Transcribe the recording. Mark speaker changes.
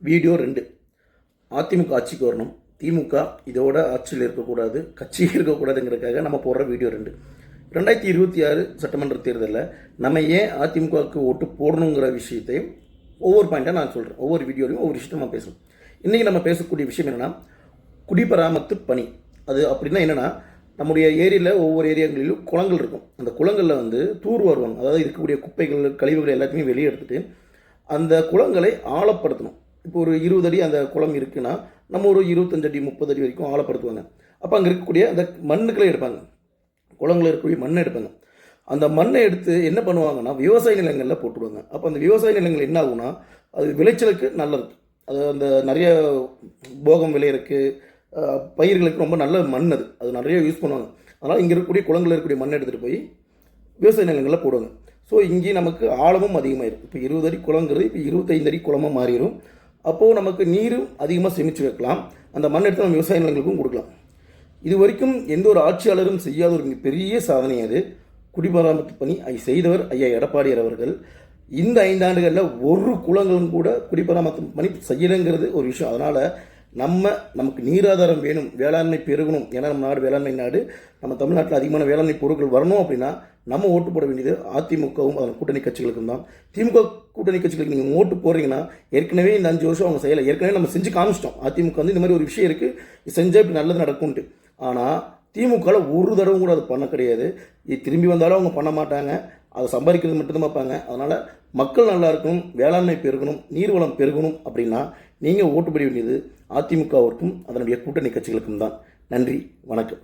Speaker 1: Video 2. AIADMK ஆட்சிக்கு வரணும், திமுக இதோட ஆட்சியில் இருக்கக்கூடாது, கட்சி இருக்கக்கூடாதுங்கிறதுக்காக நம்ம போடுற வீடியோ 2. 2026 சட்டமன்ற தேர்தலில் நம்ம ஏன் அதிமுகவுக்கு ஓட்டு போடணுங்கிற விஷயத்தையும் ஒவ்வொரு பாயிண்ட்டாக நான் சொல்கிறேன். ஒவ்வொரு வீடியோலையும் ஒவ்வொரு விஷயத்தை நம்ம பேசுவோம். இன்றைக்கி நம்ம பேசக்கூடிய விஷயம் என்னென்னா, குடிபராமத்து பணி. அது அப்படின்னா என்னென்னா, நம்முடைய ஏரியாவில் ஒவ்வொரு ஏரியாங்களிலும் குளங்கள் இருக்கும். அந்த குளங்களில் தூர் வருவாங்க. அதாவது இருக்கக்கூடிய குப்பைகள், கழிவுகள் எல்லாத்தையுமே வெளியே எடுத்துகிட்டு அந்த குளங்களை ஆழப்படுத்தணும். இப்போ ஒரு 20 அடி அந்த குளம் இருக்குன்னா, நம்ம ஒரு 25 அடி 30 அடி வரைக்கும் ஆழப்படுத்துவாங்க. அப்போ அங்கே இருக்கக்கூடிய அந்த மண்ணுக்களை எடுப்பாங்க, குளங்களில் இருக்கக்கூடிய மண்ணை எடுப்பாங்க. அந்த மண்ணை எடுத்து என்ன பண்ணுவாங்கன்னா, விவசாய நிலங்களில் போட்டுடுவாங்க. அப்போ அந்த விவசாய நிலங்கள் என்ன ஆகுனா, அது விளைச்சலுக்கு நல்லது. அது அந்த நிறைய போகம் விளையிறதுக்கு, பயிர்களுக்கு ரொம்ப நல்ல மண். அது நிறைய யூஸ் பண்ணுவாங்க. அதனால் இங்கே இருக்கக்கூடிய குளங்களில் இருக்கக்கூடிய மண்ணை எடுத்துகிட்டு போய் விவசாய நிலங்களில் போடுவாங்க. ஸோ இங்கே நமக்கு ஆழமும் அதிகமாகிடும். இப்போ 20 அடி குளங்கிறது இப்போ 25 அடி குளமாக மாறிடும். அப்போது நமக்கு நீரும் அதிகமாக சேமித்து வைக்கலாம். அந்த மண் எடுத்து நம்ம விவசாய நிலங்களுக்கும் கொடுக்கலாம். இது வரைக்கும் எந்த ஒரு ஆட்சியாளரும் செய்யாத ஒரு பெரிய சாதனை அது. குடிபராமத்து பணி செய்தவர் ஐயா எடப்பாடியார் அவர்கள். இந்த 5 ஆண்டுகளில் ஒரு குளங்களும் கூட குடிபராமத்து பணி செய்யலைங்கிறது ஒரு விஷயம். அதனால் நமக்கு நீராதாரம் வேணும், வேளாண்மை பெருகணும். ஏன்னா நம்ம நாடு வேளாண்மை நாடு. நம்ம தமிழ்நாட்டில் அதிகமான வேளாண்மை பொருட்கள் வரணும் அப்படின்னா நம்ம ஓட்டு போட வேண்டியது அதிமுகவும் அதன் கூட்டணி கட்சிகளுக்கும் தான். திமுக கூட்டணி கட்சிகளுக்கு நீங்கள் ஓட்டு போடுறீங்கன்னா, ஏற்கனவே இந்த 5 வருஷம் அவங்க செய்யலை. ஏற்கனவே நம்ம செஞ்சு காமிச்சிட்டோம். அதிமுக இந்த மாதிரி ஒரு விஷயம் இருக்குது, இது செஞ்சால் இப்படி நல்லது நடக்கும்ட்டு. ஆனால் திமுகவில் ஒரு தடவை கூட அது பண்ண கிடையாது. இது திரும்பி வந்தாலும் அவங்க பண்ண மாட்டாங்க. அதை சம்பாதிக்கிறது மட்டும்தான் பார்ப்பாங்க. அதனால் மக்கள் நல்லா இருக்கணும், வேளாண்மை பெருகணும், நீர்வளம் பெருகணும் அப்படின்னா நீங்கள் ஓட்டு போட வேண்டியது அதிமுகவிற்கும் அதனுடைய கூட்டணி கட்சிகளுக்கும் தான். நன்றி, வணக்கம்.